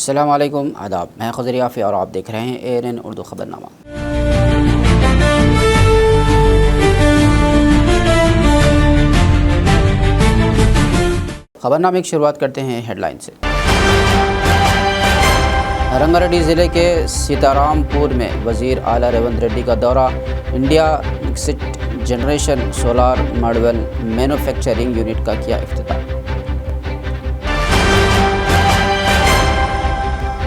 अस्सलाम वालेकुम, आदाब। मैं खज़र याफ़ी और आप देख रहे हैं ANN उर्दू ख़बरनामा। ख़बरनामे की शुरुआत करते हैं हेडलाइन से। रंगारेड्डी ज़िले के सीतारामपुर में वज़ीर आला रेवंत रेड्डी का दौरा। India next generation solar module manufacturing unit का किया इफ्तिताह।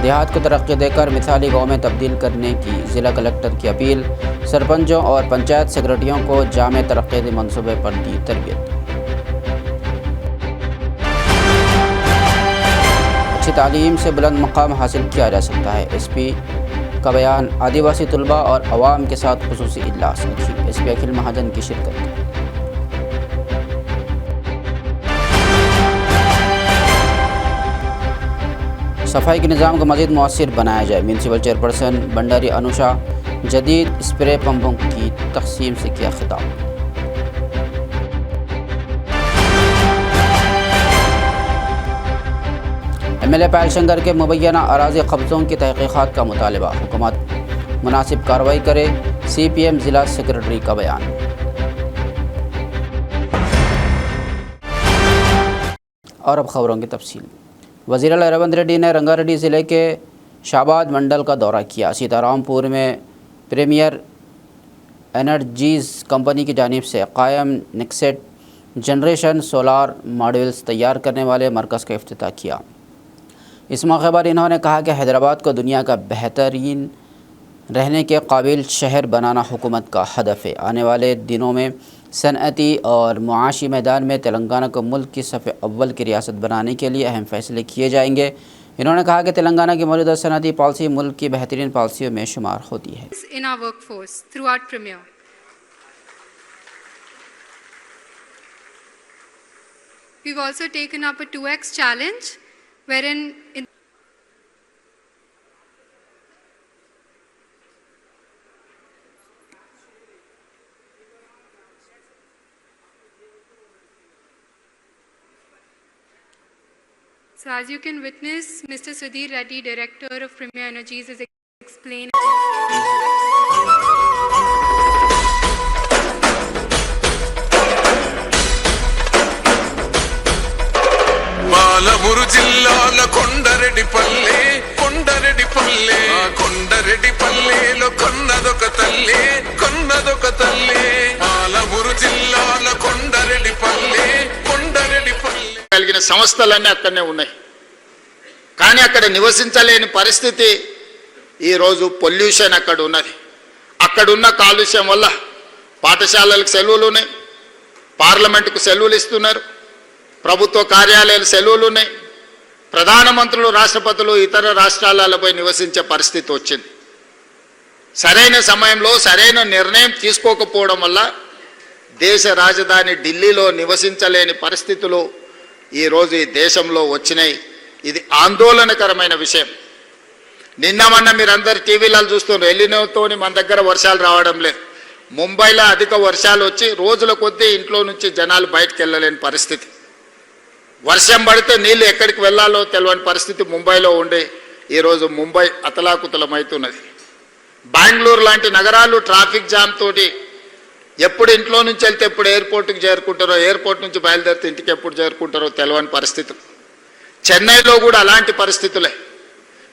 देहात को तरक्की देकर मिसाली गाँव में तब्दील करने की ज़िला कलेक्टर की अपील। सरपंचों और पंचायत सेक्रेटरियों को जामे तरक्याती मंसूबे पर दी तरबियत। अच्छी तालीम से बुलंद मकाम हासिल किया जा सकता है, SP का बयान। आदिवासी तलबा और अवाम के साथ खुसूसी इजलास रखी, SP अखिल महाजन की शिरकत। सफाई के निज़ाम को मज़ीद मौसर बनाया जाए, म्यूनसिपल चेयरपर्सन भंडारी अनुषा। जदीद स्प्रे पंपों की तक़सीम से किया खिताब। MLA पायल शंकर के मुबैना अराज़ी कब्ज़ों की तहक़ीक़ात का मुतालबा। हुकूमत मुनासिब कार्रवाई करे, CPM ज़िला सेक्रेटरी का बयान। और अब ख़बरों की तफसील। वज़ीर आला रेवंत रेड्डी ने रंगारेड्डी ज़िले के शाबाद मंडल का दौरा किया। सीतारामपुर में प्रीमियर एनर्जीज़ कंपनी की जानिब से कायम नेक्स्ट जनरेशन सोलार मॉड्यूल्स तैयार करने वाले मरकज़ का इफ्तिताह किया। इस मौके पर इन्होंने कहा कि हैदराबाद को दुनिया का बेहतरीन रहने के काबिल शहर बनाना हुकूमत का हदफ है। आने वाले दिनों में सनअती और मुआशी मैदान में तेलंगाना को मुल्क की सफ़े अव्वल की रियासत बनाने के लिए अहम फैसले किए जाएंगे। इन्होंने कहा कि तेलंगाना की मौजूदा सनअती पॉलिसी मुल्क की बेहतरीन पॉलिसियों में शुमार होती है। In our workforce throughout Premier. We've also taken up a 2x challenge wherein So as you can witness, Mr. Sudhir Reddy, Director of Premier Energies, is explaining. Palamuru జిల్లాల కొండరెడ్డిపల్లె కొండరెడ్డిపల్లెలో కొన్నదొక తల్లే పాలమూరు జిల్లాల కొండరెడ్డిపల్లె కలిగిన సంస్థలన్నీ అక్కడనే ఉన్నాయి. కానీ అక్కడ నివసించలేని పరిస్థితి ఈరోజు పొల్యూషన్ అక్కడ ఉన్నది. అక్కడున్న కాలుష్యం వల్ల పాఠశాలలకు సెలవులు ఉన్నాయి, పార్లమెంటుకు సెలవులు ఇస్తున్నారు, ప్రభుత్వ కార్యాలయాలు సెలవులు ఉన్నాయి, ప్రధానమంత్రులు రాష్ట్రపతులు ఇతర రాష్ట్రాలపై నివసించే పరిస్థితి వచ్చింది. సరైన సమయంలో సరైన నిర్ణయం తీసుకోకపోవడం వల్ల దేశ రాజధాని ఢిల్లీలో నివసించలేని పరిస్థితులు ఈరోజు ఈ దేశంలో వచ్చినాయి. ఇది ఆందోళనకరమైన విషయం. నిన్న మొన్న మీరందరూ టీవీలలో చూస్తున్నారు, ఎల్లినోతోని మన దగ్గర వర్షాలు రావడం లేదు. ముంబైలో అధిక వర్షాలు వచ్చి రోజుల కొద్దీ ఇంట్లో నుంచి జనాలు బయటకు వెళ్ళలేని పరిస్థితి. వర్షం పడితే నీళ్ళు ఎక్కడికి వెళ్ళాలో తెలియని పరిస్థితి ముంబైలో ఉండే ఈరోజు ముంబై అతలాకుతలమవుతున్నది. బెంగళూరు లాంటి నగరాలు ట్రాఫిక్ జామ్ తోటి ఎప్పుడు ఇంట్లో నుంచి వెళ్తే ఎప్పుడు ఎయిర్పోర్ట్కి చేరుకుంటారో, ఎయిర్పోర్ట్ నుంచి బయలుదేరితే ఇంటికి ఎప్పుడు చేరుకుంటారో తెలియని పరిస్థితులు. చెన్నైలో కూడా అలాంటి పరిస్థితులే.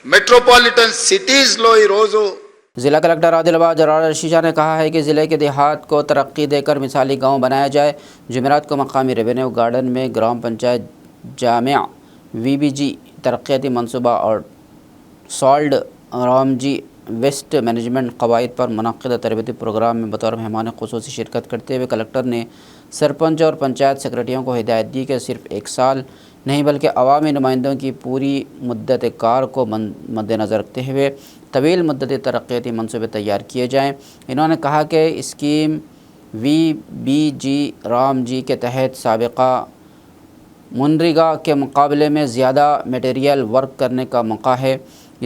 మెట్రోపాలిటన్ సిటీస్లో ఈరోజు ज़िला कलेक्टर आदिलाबाद जरार शीशा ने कहा है कि ज़िले के देहात को तरक्की देकर मिसाली गांव बनाया जाए। जुमेरात को मकामी रेवेन्यू गार्डन में ग्राम पंचायत जामिया VBG तरक्याती मनसूबा और सॉल्ड रामजी वेस्ट मैनेजमेंट कवायद पर मुनक़्क़िदा तरबियती प्रोग्राम में बतौर मेहमान ख़ुसूसी शिरकत करते हुए कलेक्टर ने सरपंच और पंचायत सेक्रेटरियों को हिदायत दी कि सिर्फ 1 साल नहीं बल्कि अवामी नुमाइंदों की पूरी मुद्दत कार को मद्देनज़र रखते हुए तवील मुद्दती तरक्याती मनसूबे तैयार किए जाएँ। इन्होंने कहा कि स्कीम VBG रामजी के तहत साबिक़ा मनरेगा के मुकाबले में ज़्यादा मटेरियल वर्क करने का मौका है।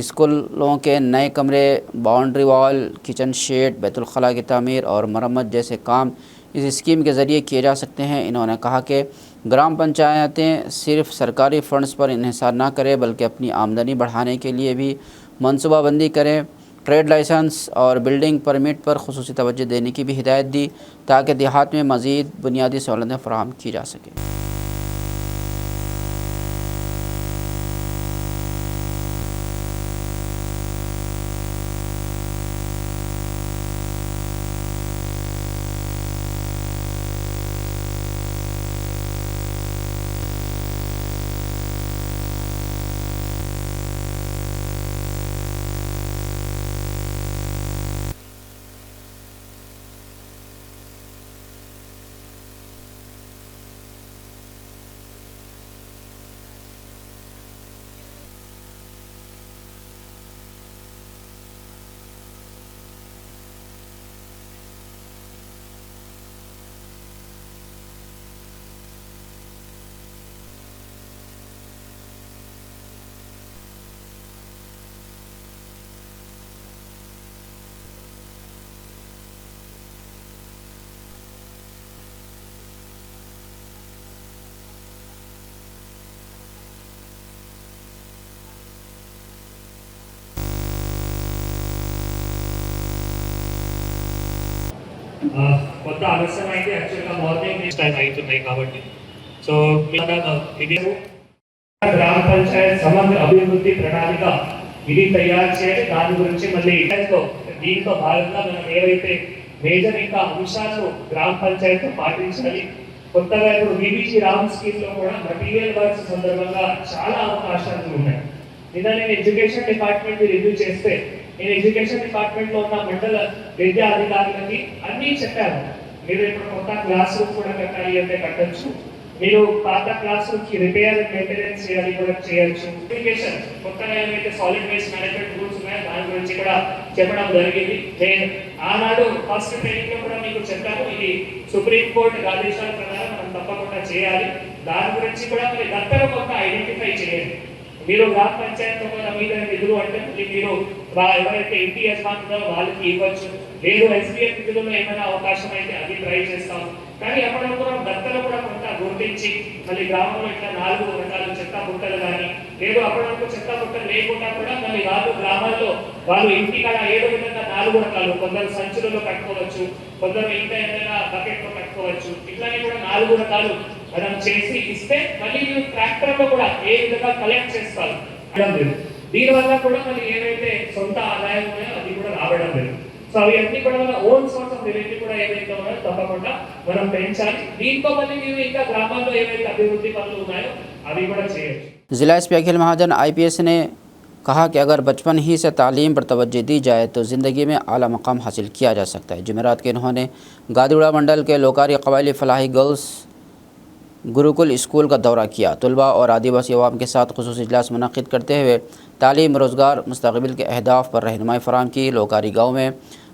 स्कूलों के नए कमरे, बाउंड्री वॉल, किचन शेड, बैतुल-खला की तामीर और मरम्मत जैसे काम इस स्कीम के ज़रिए किए जा सकते हैं। इन्होंने कहा कि ग्राम पंचायतें सिर्फ सरकारी फंड्स पर इन्हिसार ना करें बल्कि अपनी आमदनी बढ़ाने के लिए भी मनसूबाबंदी करें। ट्रेड लाइसेंस और बिल्डिंग परमिट पर खुसूसी तवज्जो देने की भी हिदायत दी ताकि देहात में मज़ीद बुनियादी सहूलतें फराहम की जा सकें। కొత్త ఆలస్యం అయితే యాక్చువల్గా మార్నింగ్ టైం అవుతున్నాయి కాబట్టి సో ఇది గ్రామ పంచాయత్ సమగ్ర అభివృద్ధి ప్రణాళిక ఇది తయారు చేయాలి. దాని గురించి మళ్ళీ దీంతో భాగంగా మనం ఏవైతే మేజర్ ఇంకా అంశాలు గ్రామ పంచాయత్ పాటించాలి. కొత్తగా ఇప్పుడు విబిజి రామ్ స్కీమ్ లో కూడా మెటీరియల్ వర్క్స్ సందర్భంగా చాలా అవకాశాలు ఉన్నాయి. నిన్న నేను ఎడ్యుకేషన్ డిపార్ట్మెంట్ రివ్యూ చేస్తే నేను ఎడ్యుకేషన్ డిపార్ట్మెంట్ లో ఉన్న మండల విద్యా అధికారులకి అన్నీ చెప్పాను. మీరు ఇప్పుడు కొత్త క్లాస్ రూమ్ కూడా కట్టాలి అంటే కట్టచ్చు, మీరు పాత క్లాస్ రూమ్ కి రిపేర్ అండ్ మెయింటెనెన్స్ చేయాలి కూడా చేయొచ్చు. ఎడ్యుకేషన్ కొత్తగా ఏమైతే సాలిడ్ వేస్ట్ మేనేజ్మెంట్ రూల్స్ ఉన్నాయో దాని గురించి కూడా చెప్పడం జరిగింది. నేను ఆనాడు ఫస్ట్ ట్రైనింగ్ లో కూడా మీకు చెప్పాను, ఇది సుప్రీం కోర్టు ఆదేశాల ప్రకారం మనం తప్పకుండా చేయాలి. దాని గురించి కూడా మీరు దత్తల కొంత ఐడెంటిఫై చేయండి. మీరు గ్రామ పంచాయత్ ఒక మీద నిధులు అంటే మీరు ఎవరైతే ఇంటి యజమానులో వాళ్ళకి ఇవ్వచ్చు, లేదు ఎస్బీఎఫ్ నిధులలో ఏమైనా అవకాశం అయితే అది ట్రై చేస్తాం. కానీ అప్పుడప్పుడు దత్తలు కూడా కొంత గుర్తించి మళ్ళీ గ్రామంలో ఇట్లా 4 రకాల చెత్త బుట్టలు కానీ లేదు అప్పుడప్పుడు చెత్త బుట్టలు లేకుండా కూడా మళ్ళీ వాళ్ళు గ్రామాల్లో వాళ్ళు ఇంటి కాడ ఏదో విధంగా 4 రకాలు, కొందరు సంచులలో కట్టుకోవచ్చు, కొందరు ఇంత ఏదైనా బకెట్ లో కట్టుకోవచ్చు, ఇట్లానే కూడా 4 రకాలు మనం చేసి ఇస్తే మళ్ళీ మీరు ట్రాక్టర్ లో కూడా ఏ విధంగా కలెక్ట్ చేస్తారు. దీని వల్ల కూడా మళ్ళీ ఏవైతే సొంత ఆదాయం ఉన్నాయో అది కూడా రావడం లేదు. సో అవి అన్ని కూడా మన ఓన్ సోర్స్ ఆఫ్ రెవెన్యూ కూడా ఏవైతే ఉన్నాయో తప్పకుండా మనం పెంచాలి. దీంతో మళ్ళీ మీరు ఇంకా గ్రామాల్లో ఏవైతే అభివృద్ధి పనులు ఉన్నాయో అవి కూడా చేయొచ్చు. ज़िला एसपी अखिल महाजन IPS ने कहा कि अगर बचपन ही से तालीम पर तवज्जो दी जाए तो ज़िंदगी में आला मकाम हासिल किया जा सकता है। जुमेरात के इन्होंने गादीवाड़ा मंडल के लोकारी कबायली फलाही गर्ल्स गुरुकुल स्कूल का दौरा किया। तलबा और आदिवासी अवाम के साथ खुसूसी इजलास मुनक़िद करते हुए तालीम, रोज़गार, मुस्तक़बिल के अहदाफ पर रहनुमाई फ़राहम की। लोकारी गाँव में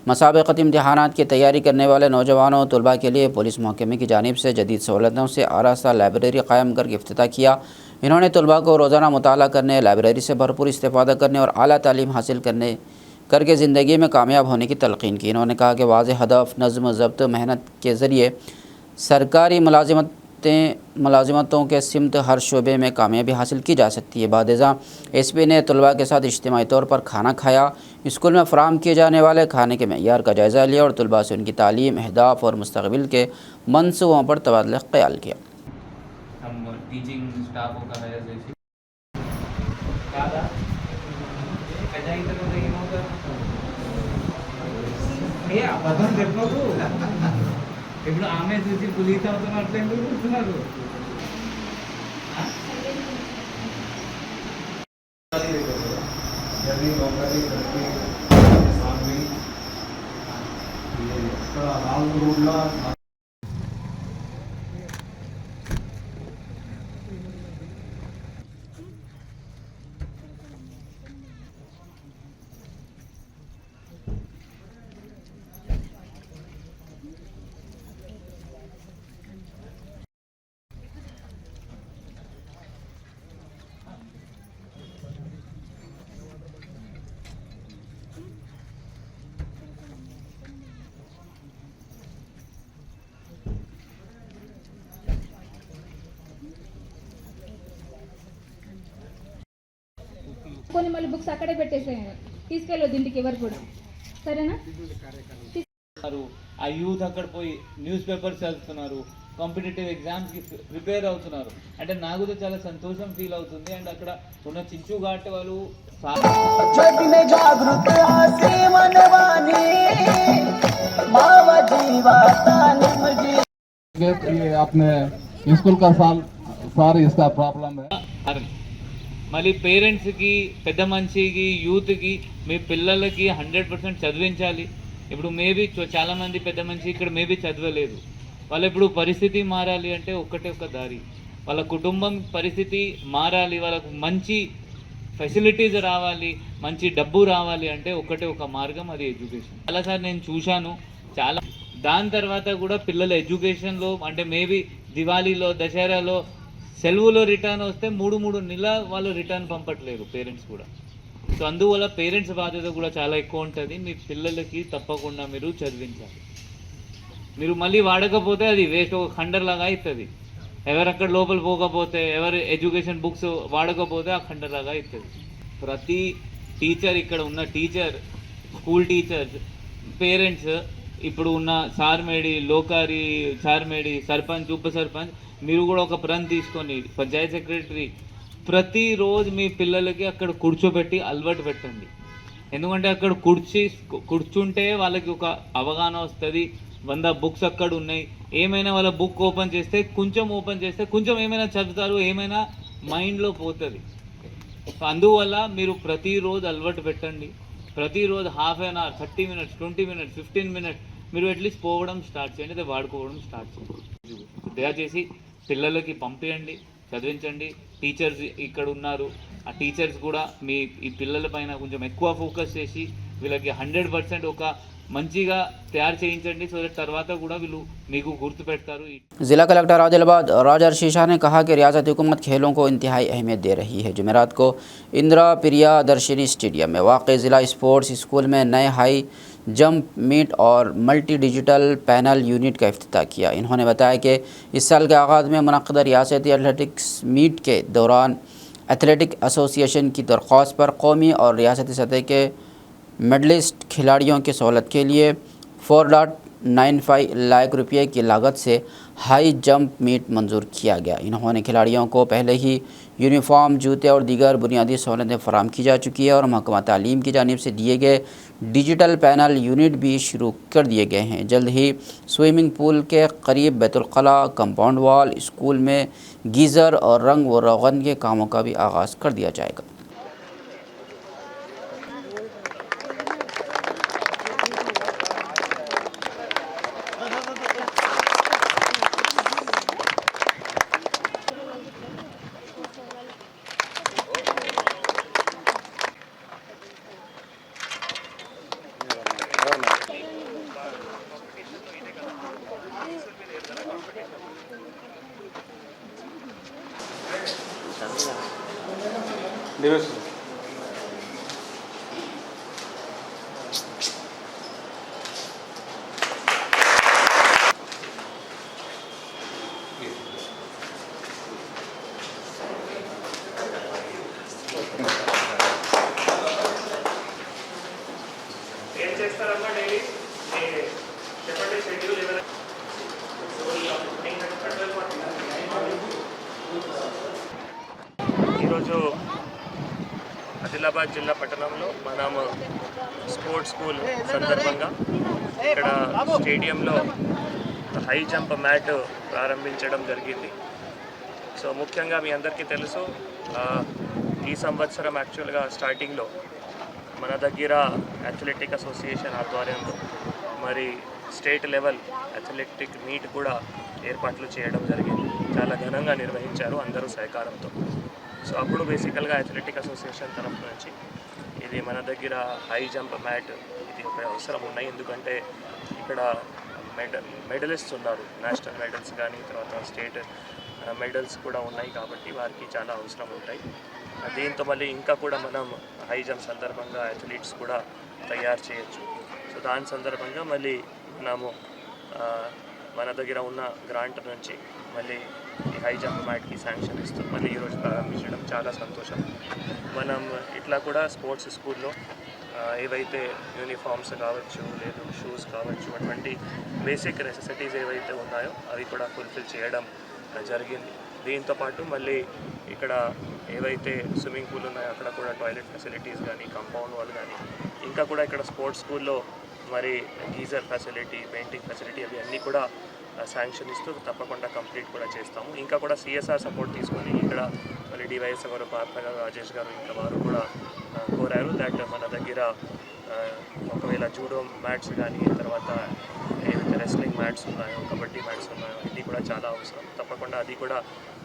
मसाबक़ती इम्तहानात की तैयारी करने वाले नौजवानों तलबा के लिए पुलिस महकमे की जानिब से जदीद सहूलतों से आरास्ता लाइब्रेरी क़ायम करके इफ्तिताह किया। इन्होंने तलबा को रोज़ाना मुताला करने, लाइब्रेरी से भरपूर इस्तेफ़ादा करने और आला तालीम हासिल करके ज़िंदगी में कामयाब होने की तलक़ीन की। इन्होंने कहा कि वाज़ेह हदफ, नज़्म ज़ब्त, मेहनत के ज़रिए सरकारी मुलाजिमतों के सिमत हर शोबे में कामयाबी हासिल की जा सकती है। बादज़ा एसपी ने तलबा के साथ इज्तिमाई तौर पर खाना खाया, स्कूल में फ़राहम किए जाने वाले खाने के मेयार का जायज़ा लिया और तलबा से उनकी तालीम, अहदाफ और मुस्तक़बिल के मनसूबों पर तबादला ख्याल किया। हम टीचिंग स्टाफ का है जैसे ఇప్పుడు ఆమె చూసి పులిస్ అవుతున్న అట్లా ఎందుకు కూర్చున్నారు? కొన్ని మళ్ళీ బుక్స్ అక్కడే పెట్టేసేయండి, తీసుకెళ్ళొద్దు ఇంటికి ఎవరు కూడా, సరేనా? ఆ యూత్ అక్కడ పోయి న్యూస్ పేపర్స్ చదువుతున్నారు, కాంపిటేటివ్ ఎగ్జామ్స్కి ప్రిపేర్ అవుతున్నారు. అంటే నాకు కూడా చాలా సంతోషం ఫీల్ అవుతుంది. అండ్ అక్కడ ఉన్న చించు ఘాట్ వాళ్ళు अपने स्कूल का सार इसका प्रॉब्लम है. మళ్ళీ పేరెంట్స్కి, పెద్ద మనిషికి, యూత్కి మీ పిల్లలకి 100% చదివించాలి. ఇప్పుడు మేబీ చాలామంది పెద్ద మనిషి ఇక్కడ మేబీ చదవలేదు, వాళ్ళు ఇప్పుడు పరిస్థితి మారాలి అంటే ఒక్కటే ఒక దారి, వాళ్ళ కుటుంబం పరిస్థితి మారాలి, వాళ్ళకు మంచి ఫెసిలిటీస్ రావాలి, మంచి డబ్బు రావాలి అంటే ఒక్కటే ఒక మార్గం, అది ఎడ్యుకేషన్. చాలాసార్లు నేను చూశాను చాలా. దాని తర్వాత కూడా పిల్లల ఎడ్యుకేషన్లో అంటే మేబీ దివాళీలో, దసరాలో సెలవులో రిటర్న్ వస్తే 3 నెలల వాళ్ళు రిటర్న్ పంపట్లేరు పేరెంట్స్ కూడా. సో అందువల్ల పేరెంట్స్ బాధ్యత కూడా చాలా ఎక్కువ ఉంటుంది. మీ పిల్లలకి తప్పకుండా మీరు చదివించాలి. మీరు మళ్ళీ వాడకపోతే అది వేస్ట్, ఒక ఖండర్లాగా అవుతుంది. ఎవరక్కడ లోపల పోకపోతే, ఎవరు ఎడ్యుకేషన్ బుక్స్ వాడకపోతే ఆ ఖండర్లాగా అవుతుంది. ప్రతి టీచర్, ఇక్కడ ఉన్న టీచర్, స్కూల్ టీచర్స్, పేరెంట్స్, ఇప్పుడు ఉన్న సార్మేడి, లోకారి, చార్మేడి, సర్పంచ్, ఉప సర్పంచ్, మీరు కూడా ఒక ప్రణ్ తీసుకొని పంచాయత్ సెక్రటరీ ప్రతిరోజు మీ పిల్లలకి అక్కడ కూర్చోబెట్టి అలవాటు పెట్టండి. ఎందుకంటే అక్కడ కూర్చుంటే వాళ్ళకి ఒక అవగాహన వస్తుంది. 100 బుక్స్ అక్కడ ఉన్నాయి, ఏమైనా వాళ్ళ బుక్ ఓపెన్ చేస్తే కొంచెం ఏమైనా చదువుతారు, ఏమైనా మైండ్లో పోతుంది. అందువల్ల మీరు ప్రతిరోజు అలవాటు పెట్టండి. ప్రతిరోజు ½ an hour, 30 minutes, 20 minutes, 15 minutes మీరు అట్లీస్ట్ పోవడం స్టార్ట్ చేయండి, అది వాడుకోవడం స్టార్ట్ చేయండి. దయచేసి పిల్లలకి పంపించండి, చదివించండి. టీచర్స్ ఇక్కడ ఉన్నారు, ఆ టీచర్స్ కూడా ఈ పిల్లల పైన కొంచెం ఎక్కువ ఫోకస్ చేసి వీళ్ళకి 100% ఒక మంచిగా తయారు చేయించండి. సో దట్ తర్వాత కూడా వీళ్ళు మీకు గుర్తుపెడతారు. ज़िला कलेक्टर आदिलाबाद राजा शीशा ने कहा कि रियासती हुकूमत खेलों को इंतहाई अहमियत दे रही है। जुमेरात को इंदिरा प्रिया दर्शनी स्टेडियम में वाक़ ज़िला स्पोर्ट्स स्कूल में नए हाई जंप मीट और मल्टी डिजिटल पैनल यूनिट का इफ्तिताह किया। इन्होंने बताया कि इस साल के आगाज़ में मुनक़्क़दा रियासती एथलेटिक्स मीट के दौरान एथलेटिक एसोसिएशन की दरख्वास्त पर कौमी और रियासती सतह के मेडलिस्ट खिलाड़ियों की सहूलत के लिए 4.95 लाख रुपये की लागत से हाई जंप मीट मंजूर किया गया। इन्होंने खिलाड़ियों को पहले ही यूनिफॉर्म, जूते और दीगर बुनियादी सहूलतें फराम की जा चुकी है और महकमा तालीम की जानिब से दिए गए डिजिटल पैनल यूनिट भी शुरू कर दिए गए हैं। जल्द ही स्विमिंग पूल के करीब बैतुलकला, कंपाउंड वॉल, स्कूल में गीज़र और रंग व रोगन के कामों का भी आगाज़ कर दिया जाएगा। ఏం చేస్తారమ్మా డైలీ చెప్పండి షెడ్యూల్ ఏమైనా? ఈరోజు ఆదిలాబాద్ జిల్లా పట్టణంలో మనం స్పోర్ట్స్ స్కూల్ సందర్భంగా ఇక్కడ స్టేడియంలో హై జంప్ మ్యాట్ ప్రారంభించడం జరిగింది. సో ముఖ్యంగా మీ అందరికీ తెలుసు, ఈ సంవత్సరం యాక్చువల్గా స్టార్టింగ్లో మన దగ్గర అథ్లెటిక్ అసోసియేషన్ ఆధ్వర్యంలో మరి స్టేట్ లెవెల్ అథ్లెటిక్ మీట్ కూడా ఏర్పాట్లు చేయడం జరిగింది. చాలా ఘనంగా నిర్వహించారు అందరూ సహకారంతో. సో అప్పుడు బేసికల్గా అథ్లెటిక్ అసోసియేషన్ తరఫు నుంచి ఇది మన దగ్గర హై జంప్ మ్యాట్ ఇది ఒక అవసరం ఉన్నాయి. ఎందుకంటే ఇక్కడ మెడలిస్ట్స్ ఉన్నారు, నేషనల్ మెడల్స్ కానీ తర్వాత స్టేట్ మెడల్స్ కూడా ఉన్నాయి కాబట్టి వారికి చాలా అవసరం ఉంటాయి. దీంతో మళ్ళీ ఇంకా కూడా మనం హై జంప్ సందర్భంగా అథ్లీట్స్ కూడా తయారు చేయొచ్చు. సో దాని సందర్భంగా మళ్ళీ మనము మన దగ్గర ఉన్న గ్రాంట్ నుంచి మళ్ళీ ఈ హై జంప్ మ్యాట్కి శాంక్షన్ ఇస్తూ మళ్ళీ ఈరోజు ప్రారంభించడం చాలా సంతోషం. మనం ఇట్లా కూడా స్పోర్ట్స్ స్కూల్లో ఏవైతే యూనిఫామ్స్ కావచ్చు లేదు షూస్ కావచ్చు అటువంటి బేసిక్ నెసెసిటీస్ ఏవైతే ఉన్నాయో అవి కూడా ఫుల్ఫిల్ చేయడం జరిగింది. దీంతో పాటు మళ్ళీ ఇక్కడ ఏవైతే స్విమ్మింగ్ పూల్ ఉన్నాయో అక్కడ కూడా టాయిలెట్ ఫెసిలిటీస్ కానీ కాంపౌండ్ వాల్ కానీ ఇంకా కూడా ఇక్కడ స్పోర్ట్స్ స్కూల్లో మరి గీజర్ ఫెసిలిటీ పెయింటింగ్ ఫెసిలిటీ అవి అన్నీ కూడా శాంక్షన్ ఇస్తూ తప్పకుండా కంప్లీట్ కూడా చేస్తాము. ఇంకా కూడా CSR సపోర్ట్ తీసుకొని ఇక్కడ మళ్ళీ డివైఎస్ గారు పార్త గారు రాజేష్ గారు ఇంకా వారు కూడా కోరారు దట్ మన దగ్గర ఒకవేళ జూడో మ్యాట్స్ కానీ తర్వాత ఏవైతే రెస్లింగ్ మ్యాట్స్ ఉన్నాయో కబడ్డీ మ్యాట్స్ ఉన్నాయో ఇది కూడా చాలా అవసరం. తప్పకుండా అది కూడా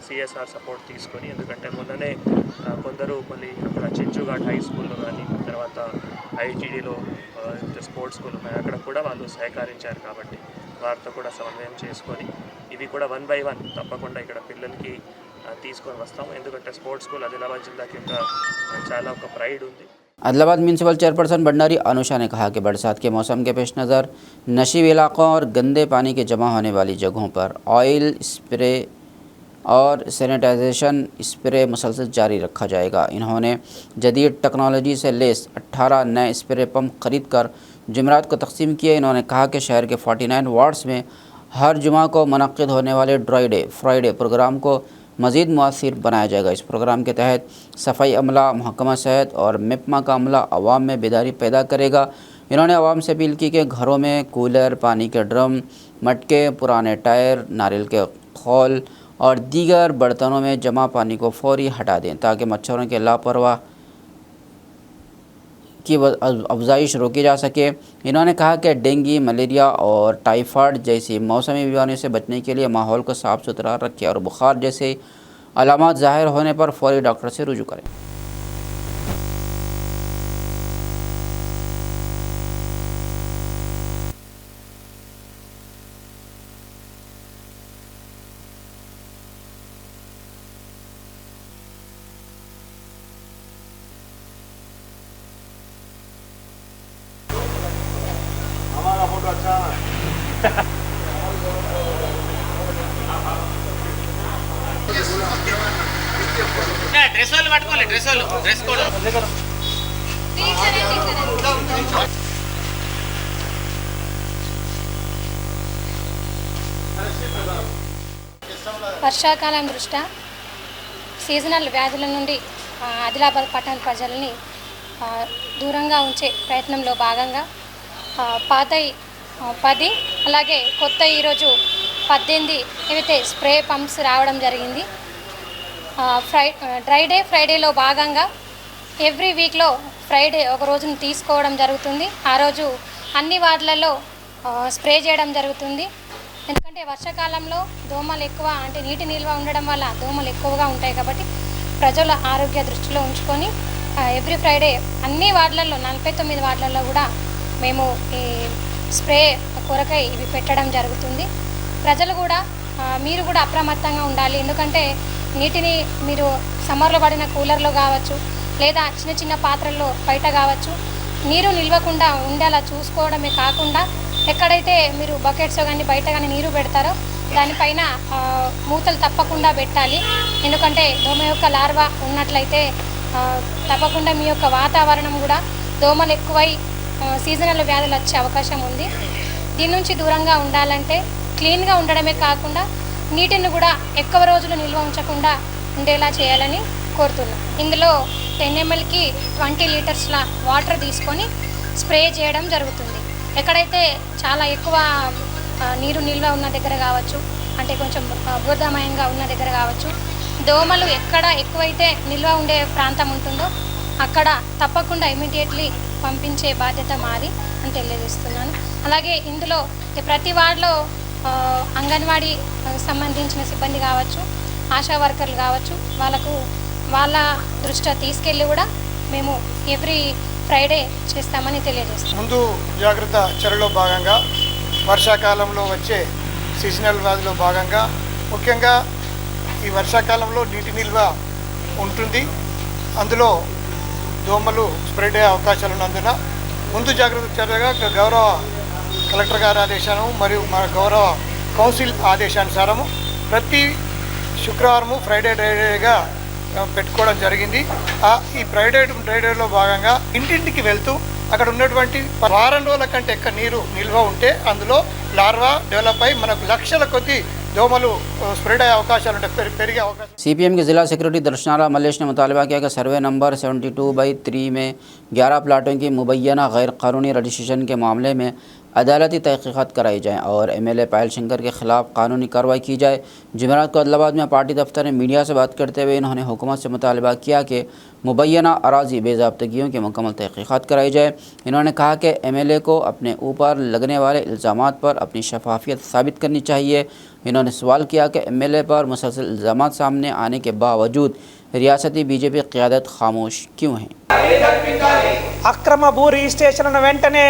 CSR సపోర్ట్ తీసుకొని ఎందుకంటే మొన్ననే కొందరు మళ్ళీ అక్కడ చెంచుఘాట్ హై స్కూల్లో కానీ తర్వాత ITDలో స్పోర్ట్స్ స్కూల్ ఉన్నాయి అక్కడ కూడా వాళ్ళు సహకరించారు కాబట్టి వారితో కూడా సమన్వయం చేసుకొని ఇవి కూడా 1 by 1 తప్పకుండా ఇక్కడ పిల్లలకి తీసుకొని వస్తాము. ఎందుకంటే స్పోర్ట్స్ స్కూల్ ఆదిలాబాద్ జిల్లాకి చాలా ఒక ప్రైడ్ ఉంది. आदिलाबाद म्यूनसिपल चेयरपर्सन भंडारी अनुषा ने कहा कि बरसात के मौसम के पेश नज़र नशीब इलाकों और गंदे पानी के जमा होने वाली जगहों पर ऑयल स्प्रे और सैनिटाइजेशन स्प्रे मुसलसल जारी रखा जाएगा. इन्होंने जदीद टेक्नोलॉजी से लेस 18 नए स्प्रे पंप खरीद कर जुमेरात को तकसीम किए. इन्होंने कहा कि शहर के 49 वार्ड्स में हर जुमा को मुनक्किद होने वाले ड्राई डे फ्राइडे प्रोग्राम को मज़ीद मुअस्सिर बनाया जाएगा. इस प्रोग्राम के तहत सफाई अमला, महकमा सेहत और मिपमा का अमला आवाम में बेदारी पैदा करेगा. इन्होंने आवाम से अपील की कि घरों में कूलर, पानी के ड्रम, मटके, पुराने टायर, नारियल के खौल और दीगर बर्तनों में जमा पानी को फौरी हटा दें ताकि मच्छरों के लापरवाह की अफजाइश रोकी जा सके. इन्होंने कहा कि डेंगू, मलेरिया और टाइफाइड जैसी मौसमी बीमारियों से बचने के लिए माहौल को साफ़ सुथरा रखें और बुखार जैसे अलामत ज़ाहिर होने पर फौरी डॉक्टर से रुजू करें. వర్షాకాలం దృష్ట్యా సీజనల్ వ్యాధుల నుండి ఆదిలాబాద్ పట్టణ ప్రజల్ని దూరంగా ఉంచే ప్రయత్నంలో భాగంగా పాతయి 10 అలాగే కొత్త ఈరోజు 18 ఏవైతే స్ప్రే పంప్స్ రావడం జరిగింది. డ్రై డే ఫ్రైడేలో భాగంగా ఎవ్రీ వీక్లో ఫ్రైడే ఒక రోజును తీసుకోవడం జరుగుతుంది. ఆ రోజు అన్ని వార్డులలో స్ప్రే చేయడం జరుగుతుంది. ఎందుకంటే వర్షాకాలంలో దోమలు ఎక్కువ అంటే నీటి నిల్వ ఉండడం వల్ల దోమలు ఎక్కువగా ఉంటాయి కాబట్టి ప్రజల ఆరోగ్య దృష్టిలో ఉంచుకొని ఎవ్రీ ఫ్రైడే అన్ని వార్డులలో 49 వార్డులలో కూడా మేము ఈ స్ప్రే కొరకై ఇవి పెట్టడం జరుగుతుంది. ప్రజలు కూడా మీరు కూడా అప్రమత్తంగా ఉండాలి. ఎందుకంటే నీటిని మీరు సమ్మర్లో పడిన కూలర్లో కావచ్చు లేదా చిన్న చిన్న పాత్రల్లో బయట కావచ్చు నీరు నిల్వకుండా ఉండేలా చూసుకోవడమే కాకుండా ఎక్కడైతే మీరు బకెట్స్ కానీ బయట కానీ నీరు పెడతారో దానిపైన మూతలు తప్పకుండా పెట్టాలి. ఎందుకంటే దోమ యొక్క లార్వా ఉన్నట్లయితే తప్పకుండా మీ యొక్క వాతావరణం కూడా దోమలు ఎక్కువై సీజనల్ వ్యాధులు వచ్చే అవకాశం ఉంది. దీని నుంచి దూరంగా ఉండాలంటే క్లీన్గా ఉండడమే కాకుండా నీటిని కూడా ఎక్కువ రోజులు నిల్వ ఉంచకుండా ఉండేలా చేయాలని కోరుతున్నాం. ఇందులో 10 mlకి 20 లీటర్స్ల వాటర్ తీసుకొని స్ప్రే చేయడం జరుగుతుంది. ఎక్కడైతే చాలా ఎక్కువ నీరు నిల్వ ఉన్న దగ్గర కావచ్చు అంటే కొంచెం బురదమయంగా ఉన్న దగ్గర కావచ్చు దోమలు ఎక్కడ ఎక్కువైతే నిల్వ ఉండే ప్రాంతం ఉంటుందో అక్కడ తప్పకుండా ఇమీడియట్లీ పంపించే బాధ్యత మాది అని తెలియజేస్తున్నాను. అలాగే ఇందులో ప్రతి వార్డులో అంగన్వాడీ సంబంధించిన సిబ్బంది కావచ్చు ఆశా వర్కర్లు కావచ్చు వాళ్ళ దృష్ట్యా తీసుకెళ్ళి కూడా మేము ఎవ్రీ ఫ్రైడే చేస్తామని తెలియజేస్తాం. ముందు జాగ్రత్త చర్యలో భాగంగా వర్షాకాలంలో వచ్చే సీజనల్ వ్యాధిలో భాగంగా ముఖ్యంగా ఈ వర్షాకాలంలో నీటి నిల్వ ఉంటుంది. అందులో దోమలు స్ప్రెడ్ అయ్యే అవకాశాలు ఉన్నందున ముందు జాగ్రత్త చర్యగా గౌరవ కలెక్టర్ గారి ఆదేశాను మరియు మన గౌరవ కౌన్సిల్ ఆదేశానుసారము ప్రతి శుక్రవారము ఫ్రైడే డ్రైడేగా పెట్టుకోవడం జరిగింది. ఈ డ్రైడేలో భాగంగా ఇంటింటికి వెళ్తూ అక్కడ ఉన్నటువంటి వారం రోజుల కంటే ఎక్కువ నీరు నిల్వ ఉంటే అందులో లార్వా డెవలప్ అయి మనకు లక్షల కొద్ది దోమలు స్ప్రెడ్ అయ్యే అవకాశాలు ఉంటాయి, పెరిగే అవకాశం. CPM के जिला सेक्रेटरी दर्शनारा मल्लेश ने मुतालबा किया कि सर्वे नंबर 72/3 में 11 प्लाटों की मुबैना गैर कानूनी रजिस्ट्रेशन के मामले में अदालती तहकीक़ात कराई जाए और MLA पायल शंकर के ख़िलाफ़ कानूनी कार्रवाई की जाए। जुमेरात को अदलाबाद में पार्टी दफ्तर में मीडिया से बात करते हुए इन्होंने हुकूमत से मुतालबा किया कि मुबैना अराज़ी बेज़ाब्तगियों की मुकम्मल तहकीक़ात कराई जाए। इन्होंने कहा कि MLA को अपने ऊपर लगने वाले इल्ज़ामात पर अपनी शफाफियत साबित करनी चाहिए। इन्होंने सवाल किया कि MLA पर मुसलसल इल्ज़ामात सामने आने के बावजूद रियासती बीजेपी क़यादत खामोश क्यों है। అక్రమ భూ రిజిస్ట్రేషన్లను వెంటనే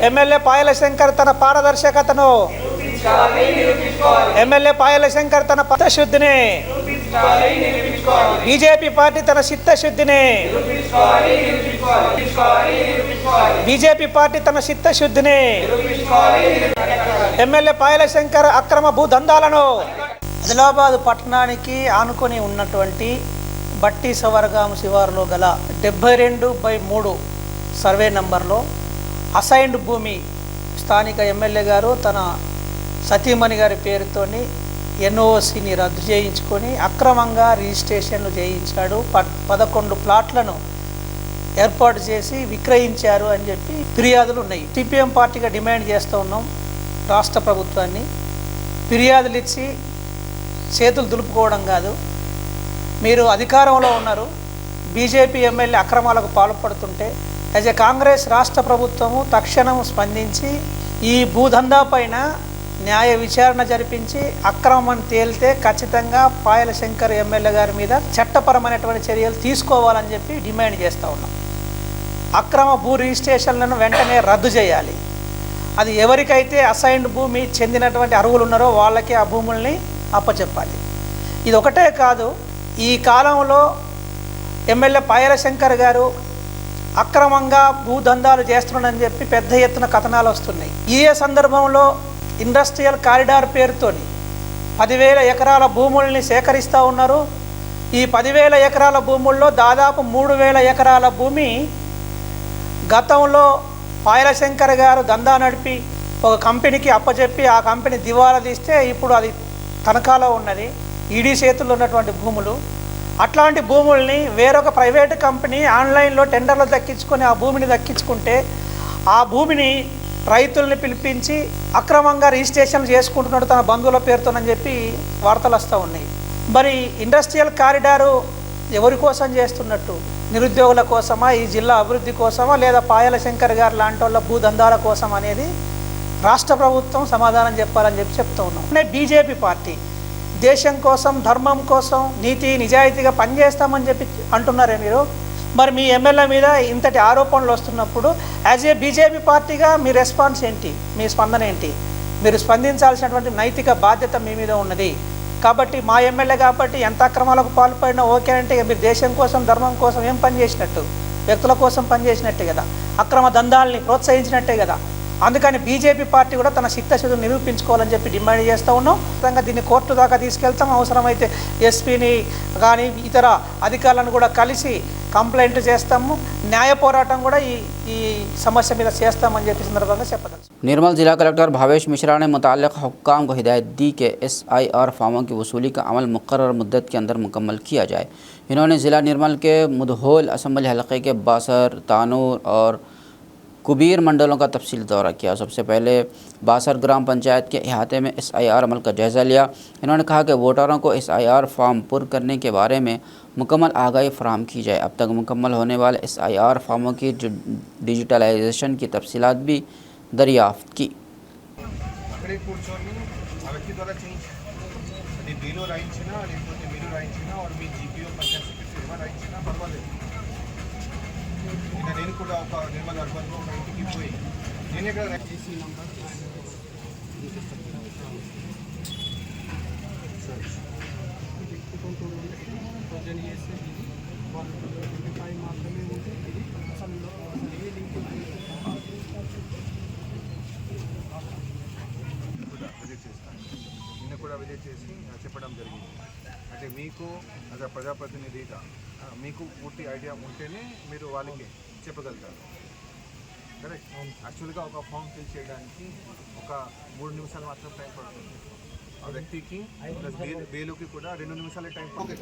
ఎమ్మెల్యే పాయల శంకర్ తన పారదర్శకతను, ఎమ్మెల్యే పాయల శంకర్ తన చిత్తశుద్ధిని, బీజేపీ పార్టీ తన చిత్తశుద్ధిని, బీజేపీ పార్టీ తన చిత్తశుద్ధిని, ఎమ్మెల్యే పాయల శంకర్ అక్రమ భూ దందాలను ఆదిలాబాద్ పట్టణానికి ఆనుకొని ఉన్నటువంటి బట్టి సవర్గాం శివారులో గల 72/3 సర్వే నంబర్లో అసైన్డ్ భూమి స్థానిక ఎమ్మెల్యే గారు తన సతీమణి గారి పేరుతోని NOCని రద్దు చేయించుకొని అక్రమంగా రిజిస్ట్రేషన్లు చేయించాడు. 11 ప్లాట్లను ఏర్పాటు చేసి విక్రయించారు అని చెప్పి ఫిర్యాదులు ఉన్నాయి. CPM పార్టీగా డిమాండ్ చేస్తూ ఉన్నాం రాష్ట్ర ప్రభుత్వాన్ని, ఫిర్యాదులు ఇచ్చి చేతులు దులుపుకోవడం కాదు. మీరు అధికారంలో ఉన్నారు, బీజేపీ ఎమ్మెల్యే అక్రమాలకు పాల్పడుతుంటే యాజ్ ఏ కాంగ్రెస్ రాష్ట్ర ప్రభుత్వము తక్షణం స్పందించి ఈ భూదందా పైన న్యాయ విచారణ జరిపించి అక్రమం తేలితే ఖచ్చితంగా పాయల శంకర్ ఎమ్మెల్యే గారి మీద చట్టపరమైనటువంటి చర్యలు తీసుకోవాలని చెప్పి డిమాండ్ చేస్తూ ఉన్నాం. అక్రమ భూ రిజిస్ట్రేషన్లను వెంటనే రద్దు చేయాలి. అది ఎవరికైతే అసైన్డ్ భూమి చెందినటువంటి అర్హులు ఉన్నారో వాళ్ళకి ఆ భూముల్ని అప్పచెప్పాలి. ఇది ఒకటే కాదు, ఈ కాలంలో ఎమ్మెల్యే పాయల శంకర్ గారు అక్రమంగా భూదందాలు చేస్తున్నాడని చెప్పి పెద్ద ఎత్తున కథనాలు వస్తున్నాయి. ఈ సందర్భంలో ఇండస్ట్రియల్ కారిడార్ పేరుతోని 10,000 ఎకరాల భూముల్ని సేకరిస్తూ ఉన్నారు. ఈ 10,000 ఎకరాల భూముల్లో దాదాపు 3,000 ఎకరాల భూమి గతంలో పాయల శంకర్ గారు దందా నడిపి ఒక కంపెనీకి అప్పచెప్పి ఆ కంపెనీ దివాలా తీస్తే ఇప్పుడు అది తనఖాలో ఉన్నది, ఈడీ చేతుల్లో ఉన్నటువంటి భూములు. అట్లాంటి భూముల్ని వేరొక ప్రైవేటు కంపెనీ ఆన్లైన్లో టెండర్లు దక్కించుకొని ఆ భూమిని దక్కించుకుంటే ఆ భూమిని రైతుల్ని పిలిపించి అక్రమంగా రిజిస్ట్రేషన్ చేసుకుంటున్నాడు తన బంధువుల పేరుతోనని చెప్పి వార్తలు వస్తూ ఉన్నాయి. మరి ఇండస్ట్రియల్ కారిడారు ఎవరి కోసం చేస్తున్నట్టు? నిరుద్యోగుల కోసమా, ఈ జిల్లా అభివృద్ధి కోసమా, లేదా పాయల శంకర్ గారు లాంటి వాళ్ళ భూదందాల కోసం అనేది రాష్ట్ర ప్రభుత్వం సమాధానం చెప్పాలని చెప్పి చెప్తూ ఉన్నాం. బీజేపీ పార్టీ దేశం కోసం, ధర్మం కోసం నీతి నిజాయితీగా పనిచేస్తామని చెప్పి అంటున్నారే మీరు. మరి మీ ఎమ్మెల్యే మీద ఇంతటి ఆరోపణలు వస్తున్నప్పుడు యాజ్ ఏ బీజేపీ పార్టీగా మీ రెస్పాన్స్ ఏంటి, మీ స్పందన ఏంటి? మీరు స్పందించాల్సినటువంటి నైతిక బాధ్యత మీ మీద ఉన్నది. కాబట్టి మా ఎమ్మెల్యే కాబట్టి ఎంత అక్రమాలకు పాల్పడినా ఓకే అంటే మీరు దేశం కోసం, ధర్మం కోసం ఏం పని చేసినట్టు? వ్యక్తుల కోసం పనిచేసినట్టే కదా, అక్రమ దందాలని ప్రోత్సహించినట్టే కదా. అందుకని బీజేపీ పార్టీ కూడా తన చిత్తశుద్ధిని నిరూపించుకోవాలని చెప్పి డిమాండ్ చేస్తూ ఉన్నాం. ఖచ్చితంగా దీన్ని కోర్టు దాకా తీసుకెళ్తాం. అవసరమైతే ఎస్పీని కానీ ఇతర అధికారులను కూడా కలిసి కంప్లైంట్ చేస్తాము. న్యాయ పోరాటం కూడా ఈ సమస్య మీద చేస్తామని చెప్పి సందర్భంగా చెప్పదలుచు. निर्मल जिला कलेक्टर भावेश मिश्रा ने मुताल्लिक़ हुक्काम को हिदायत दी कि SIR फार्मों की वसूली का अमल मुक़र्रर मुद्दत के अंदर मुकम्मल किया जाए। इन्होंने ज़िला निर्मल के मुधोल असम्बली हलक़े के बासर, तानूर और कुबीर मंडलों का तफसीली दौरा किया। सबसे पहले बासर ग्राम पंचायत के अहाते में SIR अमल का जायज़ा लिया। इन्होंने कहा कि वोटरों को SIR फॉर्म पुर करने के बारे में मुकम्मल आगाही फराहम की जाए। अब तक मुकम्मल होने वाले SIR फॉर्मों की डिजिटलाइजेशन की तफसीलात भी दरियाफ्त की। నేను కూడా ఒక నిర్మల్ అర్బన్లో ఒక ఇంటికి పోయి నేనే కదా జీసీ నంబర్ చేసి వాళ్ళు 25 మాత్రమే ఉంటే ఇది అసలు ఏ లింక్ కూడా విజిట్ చేస్తాను. నిన్న కూడా విజిట్ చేసి చెప్పడం జరిగింది. అంటే మీకు అదే ప్రజాప్రతినిధిగా మీకు పూర్తి ఐడియా ఉంటేనే మీరు వాళ్ళకి చెప్పగలుగుతారు. కరెక్ట్. యాక్చువల్గా ఒక ఫామ్ ఫిల్ చేయడానికి ఒక 3 నిమిషాలు మాత్రం టైం పడుతుంది. ఆ వ్యక్తికి ప్లస్ బేలుకి కూడా 2 నిమిషాలే టైం పడుతుంది.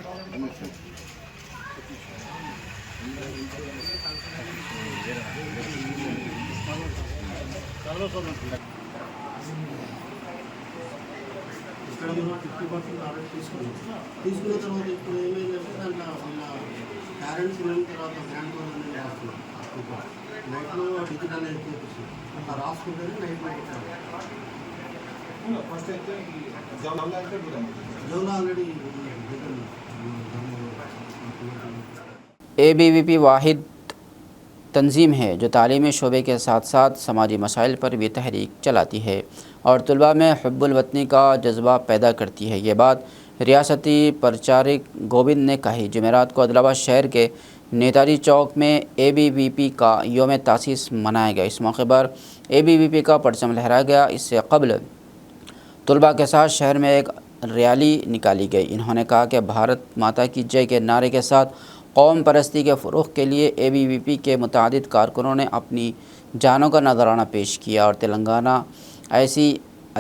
తీసుకున్న తర్వాత ఇప్పుడు ఏమైందంటే దాంట్లో పేరెంట్స్ వెళ్ళిన తర్వాత గ్రాండ్ ఫాదర్ రాస్తున్నారు. నైట్లో డిజిటల్ అయితే చూపిస్తుంది అట్లా రాసుకుంటేనే నైట్లో ఫస్ట్ అయితే జౌలా ఆల్రెడీ ABVP वाहिद तंजीम है जो तालीमी शोबे के साथ साथ समाजी मसाइल पर भी तहरीक चलाती है और तलबा में हुब्बुल वतनी का जज्बा पैदा करती है। ये बात रियासती प्रचारक गोविंद ने कही। जुमेरात को आदिलाबाद शहर के नेताजी चौक में ABVP का योम तासीस मनाया गया। इस मौके पर ABVP का परचम लहराया गया। इससे कबल तलबा के साथ शहर में एक रैली निकाली गई। इन्होंने कहा कि भारत माता की जय के नारे के साथ कौम परस्ती के फ़रोग़ के लिए ABVP के मुतादिद कारकुनों ने अपनी जानों का नजराना पेश किया और तेलंगाना ऐसी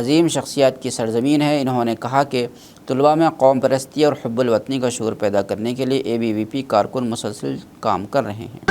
अजीम शख्सियत की सरजमीन है। इन्होंने कहा कि तलबा में कौम परस्ती और हुब्बुल वतनी का शऊर पैदा करने के लिए ABVP कारकुन मुसलसल काम कर रहे हैं।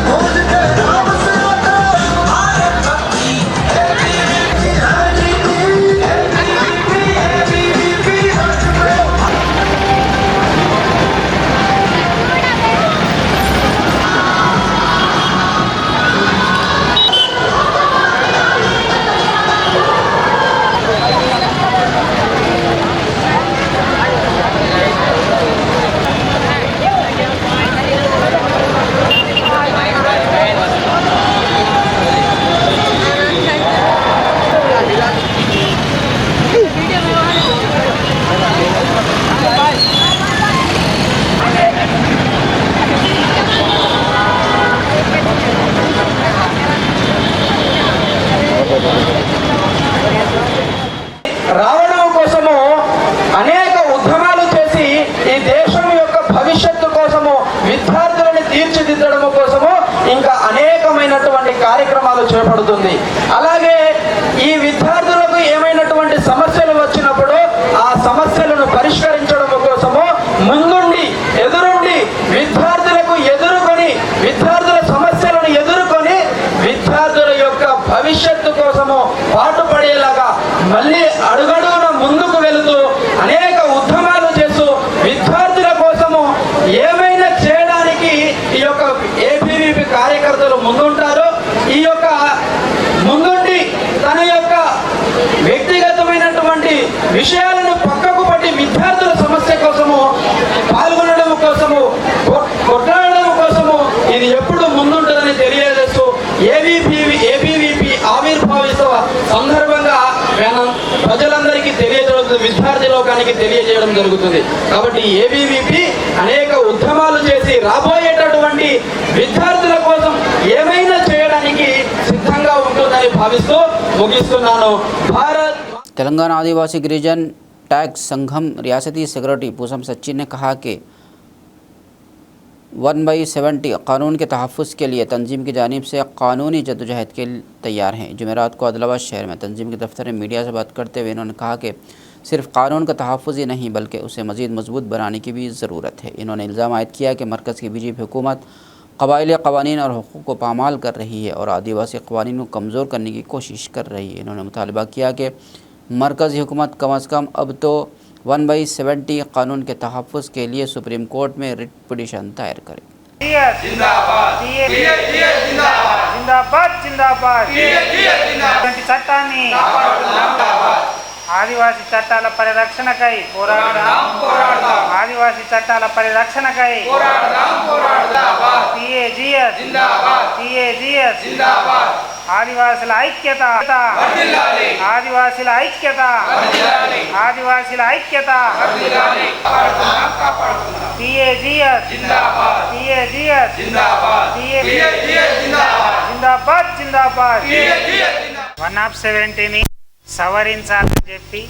రావడం కోసము అనేక ఉద్యమాలు చేసి ఈ దేశం యొక్క భవిష్యత్తు కోసము విద్యార్థులను తీర్చిదిద్దడం కోసము ఇంకా అనేకమైనటువంటి కార్యక్రమాలు చేపడుతుంది. అలాగే ఈ విద్యార్థులకు ఏమైనటువంటి సమస్యలు వచ్చినప్పుడు ఆ సమస్యలను పరిష్కరించడం కోసము ముందుండి ఎదురుండి విద్యార్థులకు ఎదుర్కొని విద్యార్థుల సమస్యలను ఎదుర్కొని విద్యార్థుల యొక్క భవిష్యత్తు కోసము పాటుపడేలాగా మళ్ళీ అడుగడుగున ముందుకు వెళుతూ అనేక ఉద్యమాలు చేస్తూ విద్యార్థుల కోసము ఏమైనా చేయడానికి ఈ యొక్క ABVP కార్యకర్తలు ముందుంటారు. ఈ యొక్క ముందుండి తన యొక్క వ్యక్తిగతమైనటువంటి విషయాలను పక్కకు పట్టి విద్యార్థుల సమస్య కోసము పాల్గొనడం కోసము కొట్లాడడం కోసము ఇది ఎప్పుడు ముందుంటుందని తెలియజేస్తూ ABVP ఆవిర్భావిస్తున్న సందర్భంగా మనం ప్రజలందరికీ తెలియజేయడం విద్యార్థి లోకానికి తెలియజేయడం జరుగుతుంది. కాబట్టి ABVP అనేక ఉద్యమాలు చేసి రాబోయేటటువంటి విద్యార్థుల కోసం ఏమైనా చేయడానికి సిద్ధంగా ఉంటుందని భావిస్తూ ముగిస్తున్నాను. భారత్ तेलंगाना आदिवासी गिरिजन टैक्स संघम रियासती सेक्रेटरी पूसम सचिन ने कहा कि 1/70 कानून के तहफ़्फ़ुज़ के लिए तंजीम की जानिब से कानूनी जद्दोजहद के तैयार हैं। जुमेरात को आदिलाबाद शहर में तंजीम के दफ्तर में मीडिया से बात करते हुए इन्होंने कहा कि सिर्फ कानून का तहफ़्फ़ुज़ ही नहीं बल्कि उसे मज़ीद मजबूत बनाने की भी ज़रूरत है। इन्होंने इल्ज़ाम आयद किया कि मरकज़ की BJP हुकूमत क़बाइली क़वानीन और हुकूक़ को पामाल कर रही है और आदिवासी क़वानीन को कमज़ोर करने की कोशिश कर रही है। इन्होंने मुतालबा किया कि मरकज़ी हुकूमत कम अज़ कम अब तो 1/70 कानून के तहफ़्फ़ुज़ के लिए सुप्रीम कोर्ट में रिट पिटीशन दायर करे। ఆదివాసీ చట్టాల పరిరక్షణకై పోరాడదాం. ఆదివాసీ చట్టాల పరిరక్షణకై TAGS ఆదివాసుల ఐక్యత, ఆదివాసుల ఐక్యత, ఆదివాసుల ఐక్యత. TAGS జిందాబాద్ జిందాబాద్. 170ని సవరించాలని చెప్పి